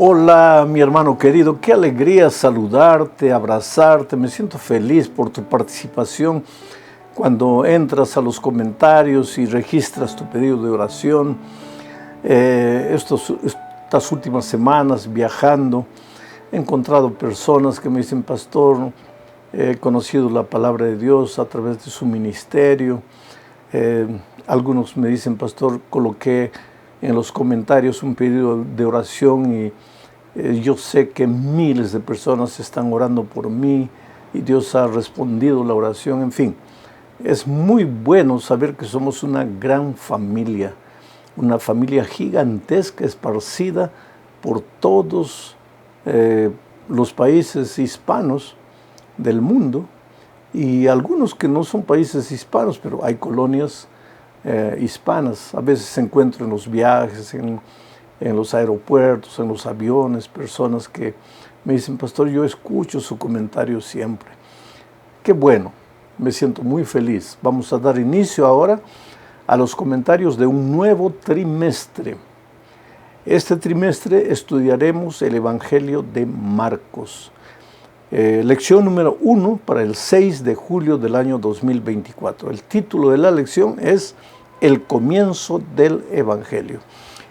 Hola, mi hermano querido, qué alegría saludarte, abrazarte. Me siento feliz por tu participación cuando entras a los comentarios y registras tu pedido de oración. Estas últimas semanas viajando, he encontrado personas que me dicen: pastor, he conocido la palabra de Dios a través de su ministerio. Algunos me dicen: pastor, coloqué en los comentarios un pedido de oración y yo sé que miles de personas están orando por mí y Dios ha respondido la oración. En fin, es muy bueno saber que somos una gran familia, una familia gigantesca esparcida por todos los países hispanos del mundo, y algunos que no son países hispanos, pero hay colonias hispanas. A veces encuentro en los viajes, en los aeropuertos, en los aviones, personas que me dicen: pastor, yo escucho su comentario siempre. Qué bueno, me siento muy feliz. Vamos a dar inicio ahora a los comentarios de un nuevo trimestre. Este trimestre estudiaremos el Evangelio de Marcos. Lección número 1 para el 6 de julio del año 2024. El título de la lección es El comienzo del Evangelio.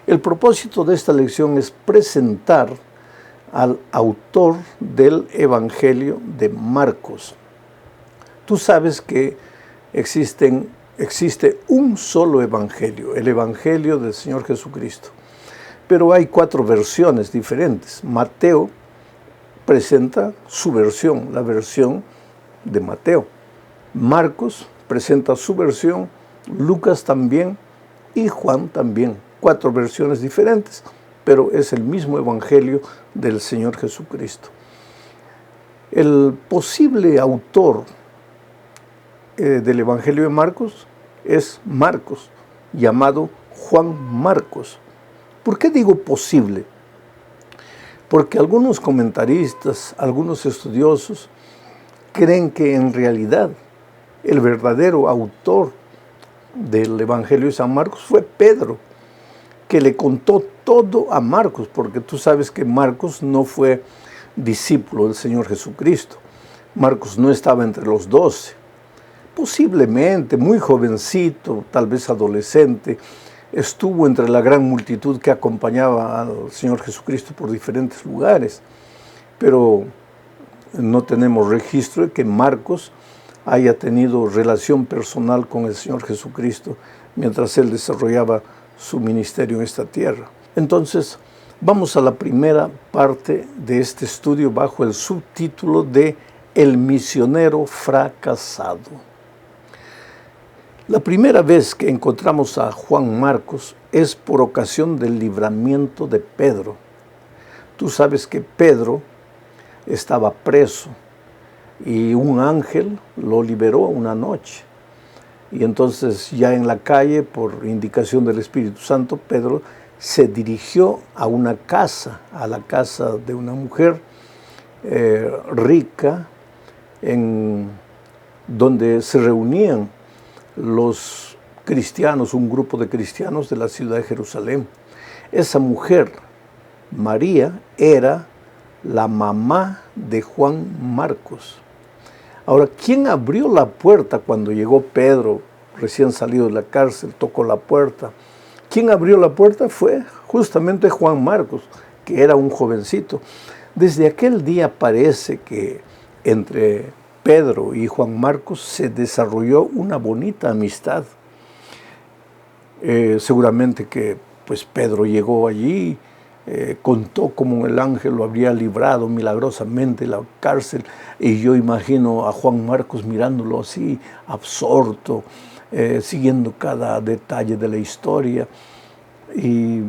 El propósito de esta lección es presentar al autor del Evangelio de Marcos. Tú sabes que existe un solo Evangelio, el Evangelio del Señor Jesucristo. Pero hay 4 versiones diferentes. Mateo presenta su versión, la versión de Mateo. Marcos presenta su versión, Lucas también y Juan también. 4 versiones diferentes, pero es el mismo Evangelio del Señor Jesucristo. El posible autor del Evangelio de Marcos es Marcos, llamado Juan Marcos. ¿Por qué digo posible? Porque algunos comentaristas, algunos estudiosos, creen que en realidad el verdadero autor del Evangelio de San Marcos fue Pedro, que le contó todo a Marcos, porque tú sabes que Marcos no fue discípulo del Señor Jesucristo. Marcos no estaba entre los 12. Posiblemente, muy jovencito, tal vez adolescente, estuvo entre la gran multitud que acompañaba al Señor Jesucristo por diferentes lugares. Pero no tenemos registro de que Marcos haya tenido relación personal con el Señor Jesucristo mientras él desarrollaba su ministerio en esta tierra. Entonces, vamos a la primera parte de este estudio bajo el subtítulo de El misionero fracasado. La primera vez que encontramos a Juan Marcos es por ocasión del libramiento de Pedro. Tú sabes que Pedro estaba preso y un ángel lo liberó una noche. Y entonces, ya en la calle, por indicación del Espíritu Santo, Pedro se dirigió a una casa, a la casa de una mujer rica, en donde se reunían los cristianos, un grupo de cristianos de la ciudad de Jerusalén. Esa mujer, María, era la mamá de Juan Marcos. Ahora, ¿quién abrió la puerta cuando llegó Pedro, recién salido de la cárcel, tocó la puerta? ¿Quién abrió la puerta? Fue justamente Juan Marcos, que era un jovencito. Desde aquel día parece que entre Pedro y Juan Marcos se desarrolló una bonita amistad. Seguramente que pues Pedro llegó allí, contó cómo el ángel lo habría librado milagrosamente de la cárcel, y yo imagino a Juan Marcos mirándolo así, absorto, siguiendo cada detalle de la historia. Y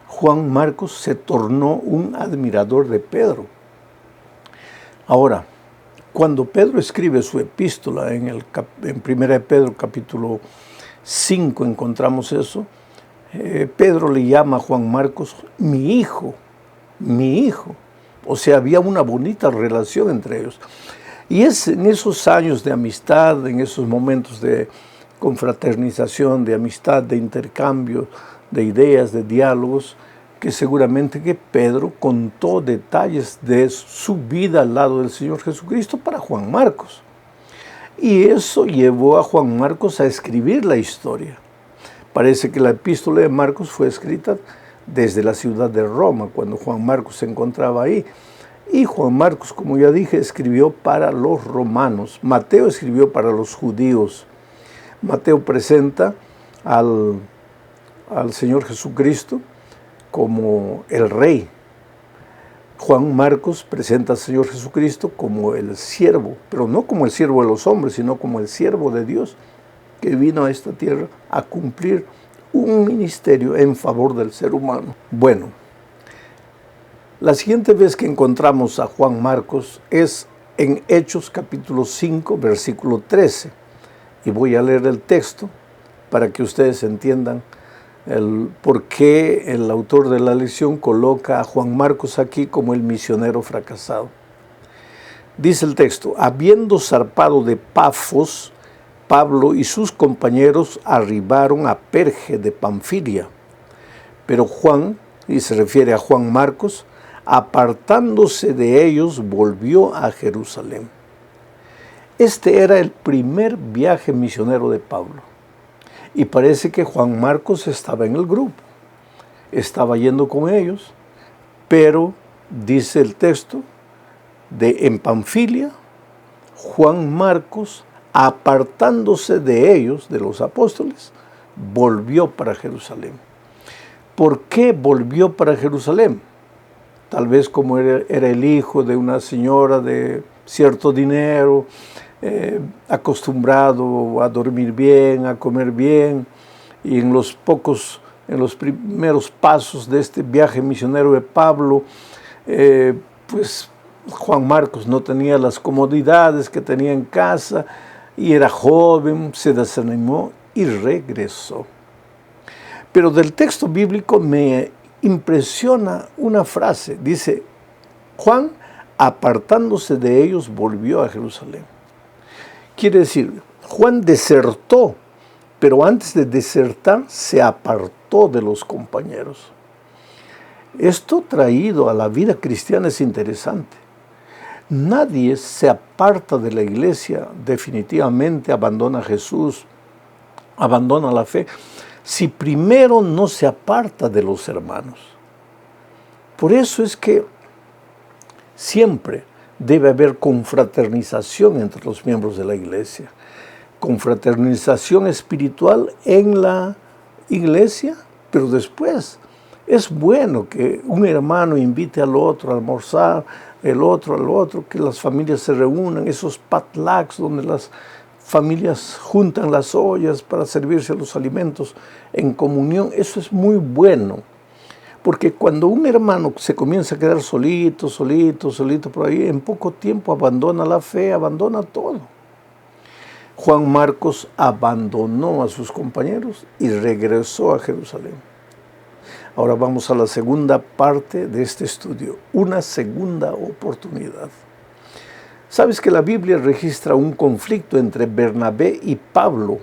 Juan Marcos se tornó un admirador de Pedro. Ahora, cuando Pedro escribe su epístola en 1 de Pedro capítulo 5, encontramos eso. Pedro le llama a Juan Marcos mi hijo. O sea, había una bonita relación entre ellos. Y es en esos años de amistad, en esos momentos de confraternización, de amistad, de intercambio, de ideas, de diálogos, que seguramente que Pedro contó detalles de su vida al lado del Señor Jesucristo para Juan Marcos. Y eso llevó a Juan Marcos a escribir la historia. Parece que la epístola de Marcos fue escrita desde la ciudad de Roma, cuando Juan Marcos se encontraba ahí. Y Juan Marcos, como ya dije, escribió para los romanos. Mateo escribió para los judíos. Mateo presenta al Señor Jesucristo como el Rey. Juan Marcos presenta al Señor Jesucristo como el siervo, pero no como el siervo de los hombres, sino como el siervo de Dios, que vino a esta tierra a cumplir un ministerio en favor del ser humano. Bueno, la siguiente vez que encontramos a Juan Marcos es en Hechos capítulo 5, versículo 13. Y voy a leer el texto para que ustedes entiendan por qué el autor de la lección coloca a Juan Marcos aquí como el misionero fracasado. Dice el texto: habiendo zarpado de Pafos, Pablo y sus compañeros arribaron a Perge de Panfilia. Pero Juan, y se refiere a Juan Marcos, apartándose de ellos, volvió a Jerusalén. Este era el primer viaje misionero de Pablo. Y parece que Juan Marcos estaba en el grupo, estaba yendo con ellos, pero dice el texto, en Panfilia, Juan Marcos, apartándose de ellos, de los apóstoles, volvió para Jerusalén. ¿Por qué volvió para Jerusalén? Tal vez como era el hijo de una señora de cierto dinero, acostumbrado a dormir bien, a comer bien, y en los primeros pasos de este viaje misionero de Pablo, pues Juan Marcos no tenía las comodidades que tenía en casa, y era joven, se desanimó y regresó. Pero del texto bíblico me impresiona una frase, dice: Juan, apartándose de ellos, volvió a Jerusalén. Quiere decir, Juan desertó, pero antes de desertar se apartó de los compañeros. Esto traído a la vida cristiana es interesante. Nadie se aparta de la iglesia, definitivamente abandona a Jesús, abandona la fe, si primero no se aparta de los hermanos. Por eso es que siempre debe haber confraternización entre los miembros de la iglesia, confraternización espiritual en la iglesia, pero después es bueno que un hermano invite al otro a almorzar, el otro al otro, que las familias se reúnan, esos potlucks donde las familias juntan las ollas para servirse los alimentos en comunión. Eso es muy bueno, porque cuando un hermano se comienza a quedar solito por ahí, en poco tiempo abandona la fe, abandona todo. Juan Marcos abandonó a sus compañeros y regresó a Jerusalén. Ahora vamos a la segunda parte de este estudio, una segunda oportunidad. ¿Sabes que la Biblia registra un conflicto entre Bernabé y Pablo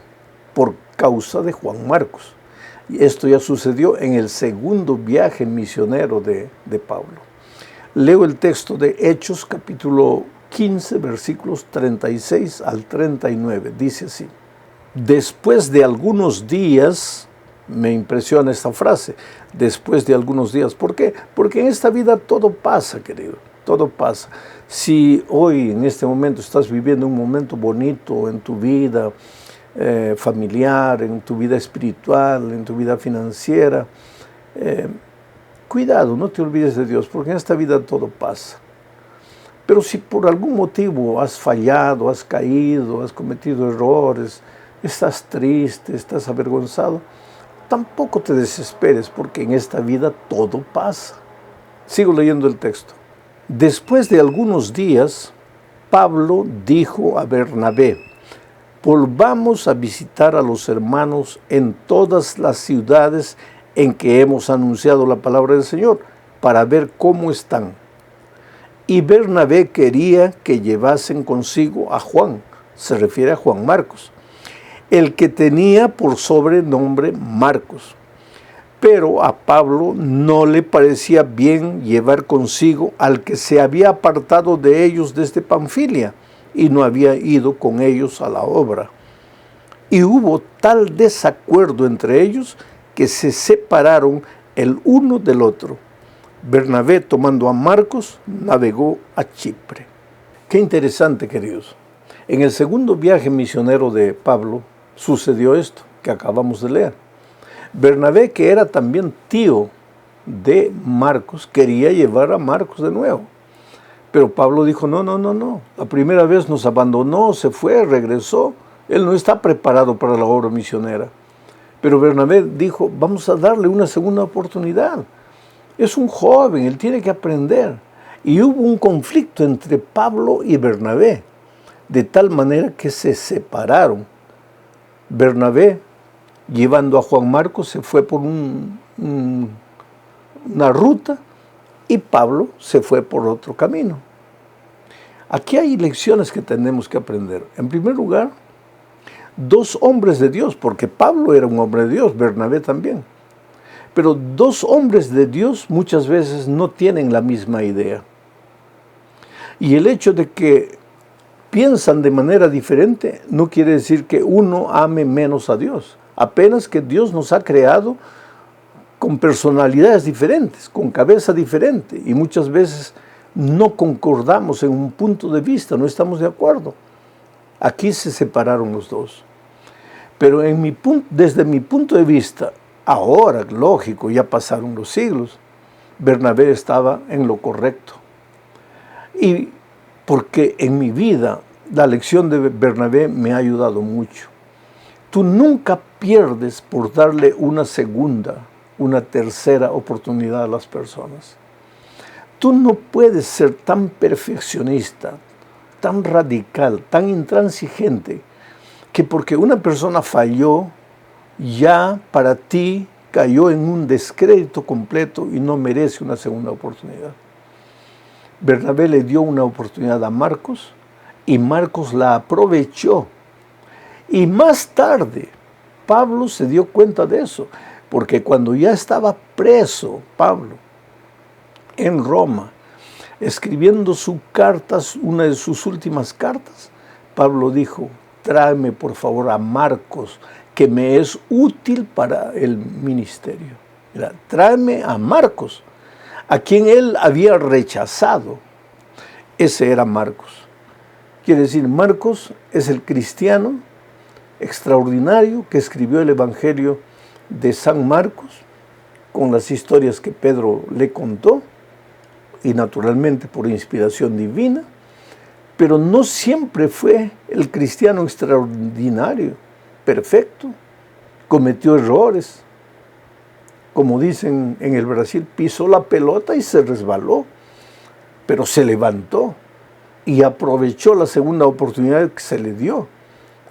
por causa de Juan Marcos? Y esto ya sucedió en el segundo viaje misionero de Pablo. Leo el texto de Hechos capítulo 15, versículos 36 al 39. Dice así: después de algunos días, me impresiona esta frase, después de algunos días. ¿Por qué? Porque en esta vida todo pasa, querido, todo pasa. Si hoy, en este momento, estás viviendo un momento bonito en tu vida familiar, en tu vida espiritual, en tu vida financiera, cuidado, no te olvides de Dios, porque en esta vida todo pasa. Pero si por algún motivo has fallado, has caído, has cometido errores, estás triste, estás avergonzado, tampoco te desesperes, porque en esta vida todo pasa. Sigo leyendo el texto. Después de algunos días, Pablo dijo a Bernabé: volvamos a visitar a los hermanos en todas las ciudades en que hemos anunciado la palabra del Señor, para ver cómo están. Y Bernabé quería que llevasen consigo a Juan, se refiere a Juan Marcos, el que tenía por sobrenombre Marcos. Pero a Pablo no le parecía bien llevar consigo al que se había apartado de ellos desde Panfilia y no había ido con ellos a la obra. Y hubo tal desacuerdo entre ellos que se separaron el uno del otro. Bernabé, tomando a Marcos, navegó a Chipre. Qué interesante, queridos. En el segundo viaje misionero de Pablo sucedió esto que acabamos de leer. Bernabé, que era también tío de Marcos, quería llevar a Marcos de nuevo. Pero Pablo dijo, no. La primera vez nos abandonó, se fue, regresó. Él no está preparado para la obra misionera. Pero Bernabé dijo, vamos a darle una segunda oportunidad. Es un joven, él tiene que aprender. Y hubo un conflicto entre Pablo y Bernabé, de tal manera que se separaron. Bernabé, llevando a Juan Marcos, se fue por una ruta y Pablo se fue por otro camino. Aquí hay lecciones que tenemos que aprender. En primer lugar, dos hombres de Dios, porque Pablo era un hombre de Dios, Bernabé también. Pero dos hombres de Dios muchas veces no tienen la misma idea. Y el hecho de que piensan de manera diferente no quiere decir que uno ame menos a Dios. Apenas que Dios nos ha creado con personalidades diferentes, con cabeza diferente. Y muchas veces no concordamos en un punto de vista, no estamos de acuerdo. Aquí se separaron los dos. Pero desde mi punto de vista, ahora, lógico, ya pasaron los siglos, Bernabé estaba en lo correcto. Y porque en mi vida la lección de Bernabé me ha ayudado mucho. Tú nunca pierdes por darle una segunda, una tercera oportunidad a las personas. Tú no puedes ser tan perfeccionista, tan radical, tan intransigente, que porque una persona falló, ya para ti cayó en un descrédito completo y no merece una segunda oportunidad. Bernabé le dio una oportunidad a Marcos y Marcos la aprovechó. Y más tarde, Pablo se dio cuenta de eso, porque cuando ya estaba preso, Pablo, en Roma, escribiendo sus cartas, una de sus últimas cartas, Pablo dijo, tráeme por favor a Marcos, que me es útil para el ministerio. Mira, tráeme a Marcos, a quien él había rechazado. Ese era Marcos. Quiere decir, Marcos es el cristiano extraordinario que escribió el Evangelio de San Marcos, con las historias que Pedro le contó, y naturalmente por inspiración divina, pero no siempre fue el cristiano extraordinario, perfecto, cometió errores. Como dicen en el Brasil, pisó la pelota y se resbaló, pero se levantó y aprovechó la segunda oportunidad que se le dio.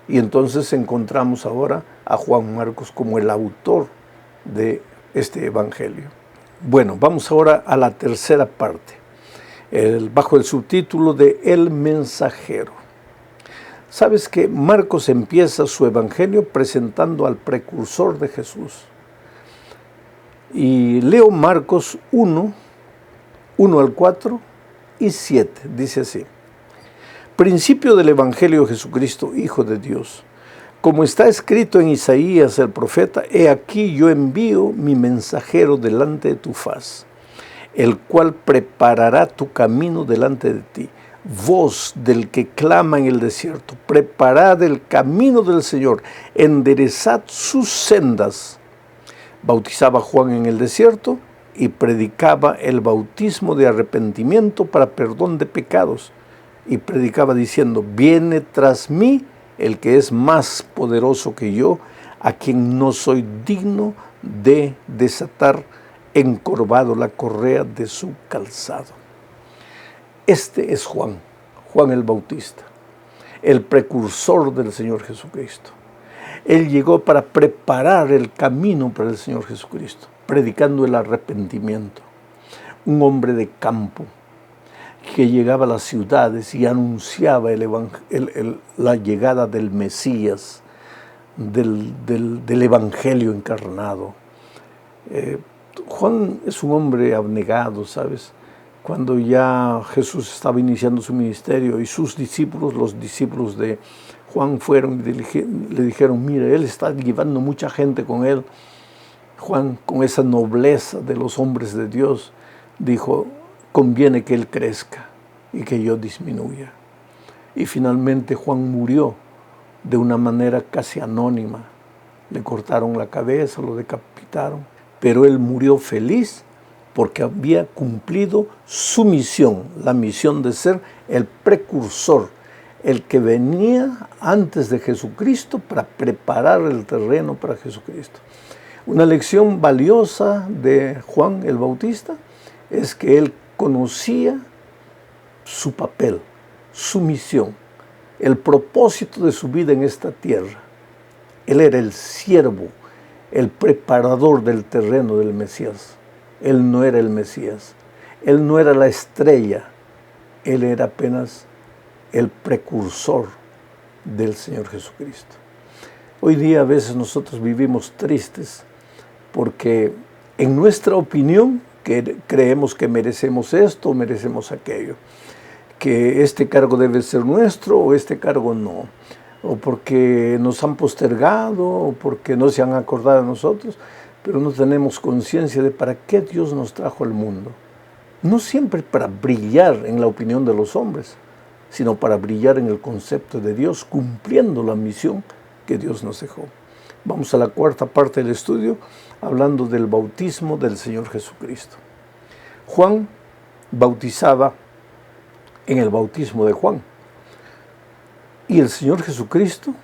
Y entonces encontramos ahora a Juan Marcos como el autor de este evangelio. Bueno, vamos ahora a la tercera parte, bajo el subtítulo de El Mensajero. Sabes que Marcos empieza su evangelio presentando al precursor de Jesús. Y leo Marcos 1 al 4 y 7, dice así. Principio del Evangelio de Jesucristo, Hijo de Dios. Como está escrito en Isaías el profeta, he aquí yo envío mi mensajero delante de tu faz, el cual preparará tu camino delante de ti. Voz del que clama en el desierto, preparad el camino del Señor, enderezad sus sendas. Bautizaba Juan en el desierto y predicaba el bautismo de arrepentimiento para perdón de pecados. Y predicaba diciendo, viene tras mí el que es más poderoso que yo, a quien no soy digno de desatar encorvado la correa de su calzado. Este es Juan el Bautista, el precursor del Señor Jesucristo. Él llegó para preparar el camino para el Señor Jesucristo, predicando el arrepentimiento. Un hombre de campo que llegaba a las ciudades y anunciaba la llegada del Mesías, del Evangelio encarnado. Juan es un hombre abnegado, ¿sabes? Cuando ya Jesús estaba iniciando su ministerio y sus discípulos, los discípulos de Juan fueron y le dijeron, mire, él está llevando mucha gente con él. Juan, con esa nobleza de los hombres de Dios, dijo, conviene que él crezca y que yo disminuya. Y finalmente Juan murió de una manera casi anónima. Le cortaron la cabeza, lo decapitaron, pero él murió feliz porque había cumplido su misión, la misión de ser el precursor, el que venía antes de Jesucristo para preparar el terreno para Jesucristo. Una lección valiosa de Juan el Bautista es que él conocía su papel, su misión, el propósito de su vida en esta tierra. Él era el siervo, el preparador del terreno del Mesías. Él no era el Mesías, él no era la estrella, él era apenas el precursor del Señor Jesucristo. Hoy día a veces nosotros vivimos tristes porque en nuestra opinión creemos que merecemos esto o merecemos aquello, que este cargo debe ser nuestro o este cargo no, o porque nos han postergado o porque no se han acordado de nosotros, pero no tenemos conciencia de para qué Dios nos trajo al mundo. No siempre para brillar en la opinión de los hombres, sino para brillar en el concepto de Dios, cumpliendo la misión que Dios nos dejó. Vamos a la cuarta parte del estudio, hablando del bautismo del Señor Jesucristo. Juan bautizaba en el bautismo de Juan, y el Señor Jesucristo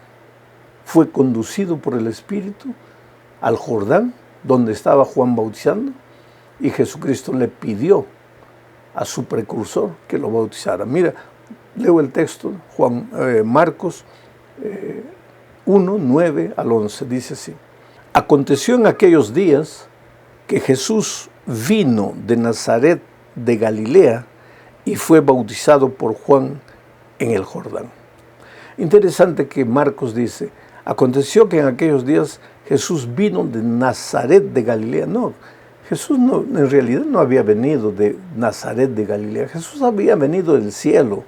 fue conducido por el Espíritu al Jordán, donde estaba Juan bautizando, y Jesucristo le pidió a su precursor que lo bautizara. Mira, leo el texto, Marcos 1, 9 al 11, dice así. Aconteció en aquellos días que Jesús vino de Nazaret de Galilea y fue bautizado por Juan en el Jordán. Interesante que Marcos dice, aconteció que en aquellos días Jesús vino de Nazaret de Galilea. No, Jesús en realidad no había venido de Nazaret de Galilea. Jesús había venido del cielo.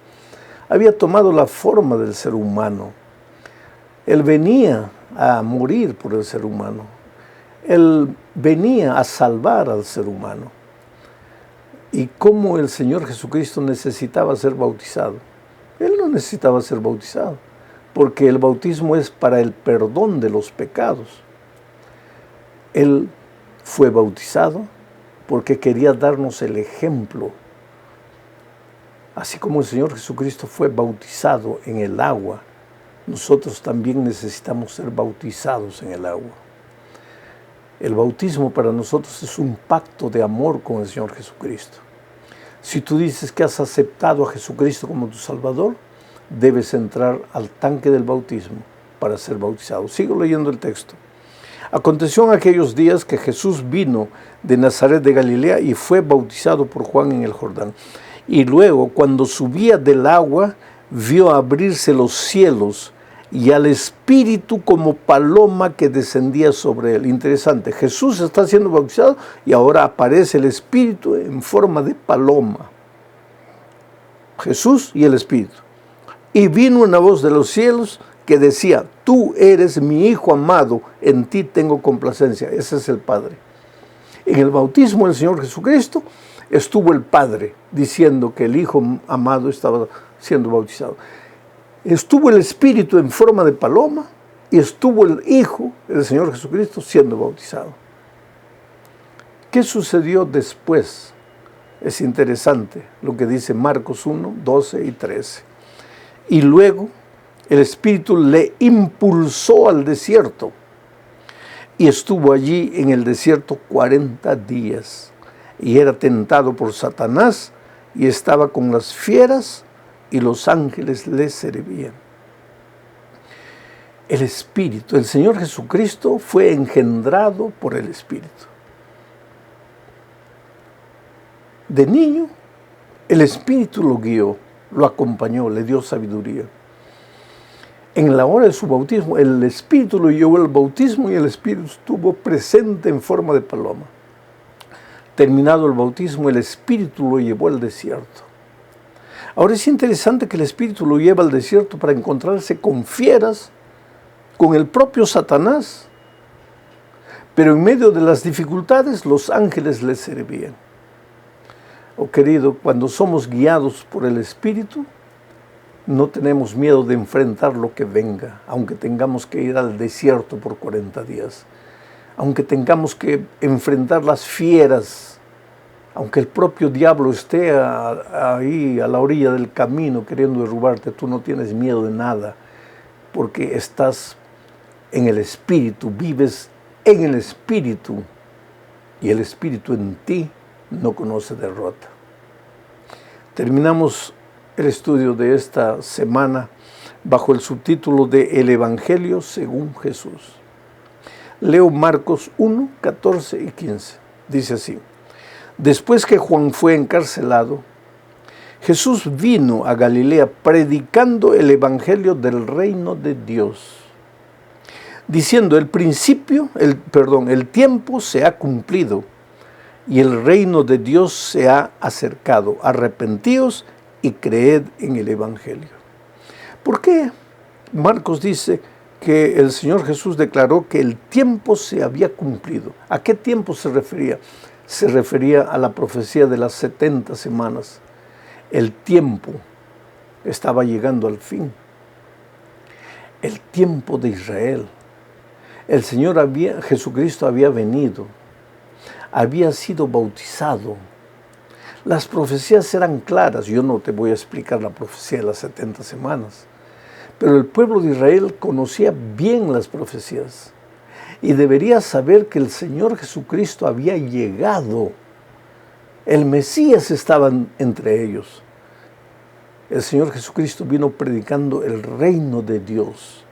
Había tomado la forma del ser humano. Él venía a morir por el ser humano. Él venía a salvar al ser humano. ¿Y cómo el Señor Jesucristo necesitaba ser bautizado? Él no necesitaba ser bautizado, porque el bautismo es para el perdón de los pecados. Él fue bautizado porque quería darnos el ejemplo. Así como el Señor Jesucristo fue bautizado en el agua, nosotros también necesitamos ser bautizados en el agua. El bautismo para nosotros es un pacto de amor con el Señor Jesucristo. Si tú dices que has aceptado a Jesucristo como tu Salvador, debes entrar al tanque del bautismo para ser bautizado. Sigo leyendo el texto. Aconteció en aquellos días que Jesús vino de Nazaret de Galilea y fue bautizado por Juan en el Jordán. Y luego, cuando subía del agua, vio abrirse los cielos y al Espíritu como paloma que descendía sobre él. Interesante, Jesús está siendo bautizado y ahora aparece el Espíritu en forma de paloma. Jesús y el Espíritu. Y vino una voz de los cielos que decía, tú eres mi Hijo amado, en ti tengo complacencia. Ese es el Padre. En el bautismo del Señor Jesucristo estuvo el Padre diciendo que el Hijo amado estaba siendo bautizado. Estuvo el Espíritu en forma de paloma y estuvo el Hijo, el Señor Jesucristo, siendo bautizado. ¿Qué sucedió después? Es interesante lo que dice Marcos 1, 12 y 13. Y luego el Espíritu le impulsó al desierto y estuvo allí en el desierto 40 días y era tentado por Satanás y estaba con las fieras y los ángeles le servían. El Espíritu, el Señor Jesucristo fue engendrado por el Espíritu. De niño, el Espíritu lo guió, lo acompañó, le dio sabiduría. En la hora de su bautismo, el Espíritu lo llevó al bautismo y el Espíritu estuvo presente en forma de paloma. Terminado el bautismo, el Espíritu lo llevó al desierto. Ahora es interesante que el Espíritu lo lleva al desierto para encontrarse con fieras, con el propio Satanás. Pero en medio de las dificultades, los ángeles le servían. Oh querido, cuando somos guiados por el Espíritu, no tenemos miedo de enfrentar lo que venga, aunque tengamos que ir al desierto por 40 días, aunque tengamos que enfrentar las fieras, aunque el propio diablo esté ahí a la orilla del camino queriendo derrubarte, tú no tienes miedo de nada, porque estás en el Espíritu, vives en el Espíritu, y el Espíritu en ti no conoce derrota. Terminamos el estudio de esta semana bajo el subtítulo de El Evangelio según Jesús. Leo Marcos 1, 14 y 15. Dice así: Después que Juan fue encarcelado, Jesús vino a Galilea predicando el Evangelio del reino de Dios, diciendo: el tiempo se ha cumplido y el reino de Dios se ha acercado. Arrepentíos y creed en el Evangelio. ¿Por qué Marcos dice que el Señor Jesús declaró que el tiempo se había cumplido? ¿A qué tiempo se refería? Se refería a la profecía de las 70 semanas. El tiempo estaba llegando al fin. El tiempo de Israel. El Señor Jesucristo había venido, había sido bautizado. Las profecías eran claras. Yo no te voy a explicar la profecía de las 70 semanas, pero el pueblo de Israel conocía bien las profecías y debería saber que el Señor Jesucristo había llegado. El Mesías estaba entre ellos. El Señor Jesucristo vino predicando el reino de Dios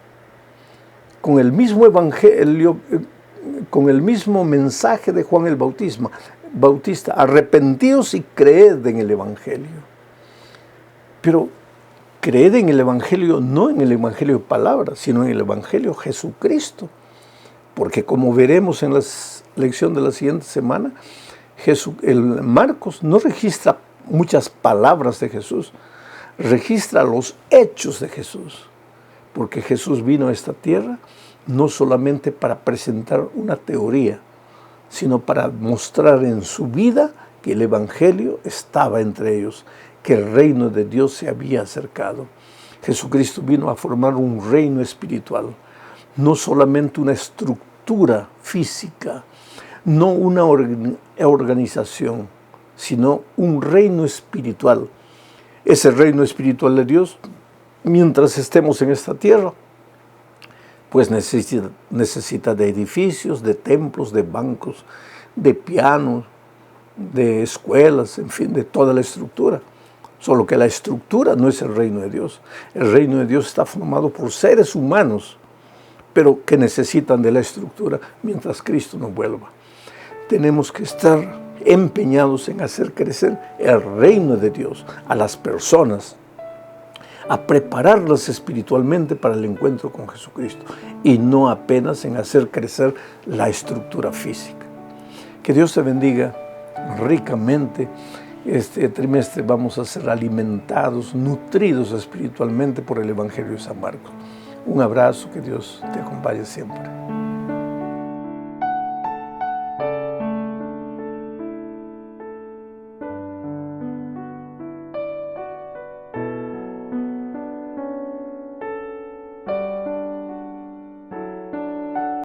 con el mismo evangelio, con el mismo mensaje de Juan el Bautista: arrepentíos y creed en el Evangelio. Pero creed en el Evangelio, no en el Evangelio de palabras, sino en el Evangelio Jesucristo. Porque como veremos en la lección de la siguiente semana, el Marcos no registra muchas palabras de Jesús, registra los hechos de Jesús. Porque Jesús vino a esta tierra no solamente para presentar una teoría, sino para mostrar en su vida que el Evangelio estaba entre ellos, que el reino de Dios se había acercado. Jesucristo vino a formar un reino espiritual, no solamente una estructura física, no una organización, sino un reino espiritual. Ese reino espiritual de Dios, mientras estemos en esta tierra, pues necesita de edificios, de templos, de bancos, de pianos, de escuelas, en fin, de toda la estructura. Solo que la estructura no es el reino de Dios. El reino de Dios está formado por seres humanos, pero que necesitan de la estructura mientras Cristo no vuelva. Tenemos que estar empeñados en hacer crecer el reino de Dios a las personas, a prepararlas espiritualmente para el encuentro con Jesucristo, y no apenas en hacer crecer la estructura física. Que Dios te bendiga ricamente. Este trimestre vamos a ser alimentados, nutridos espiritualmente por el Evangelio de San Marcos. Un abrazo, que Dios te acompañe siempre.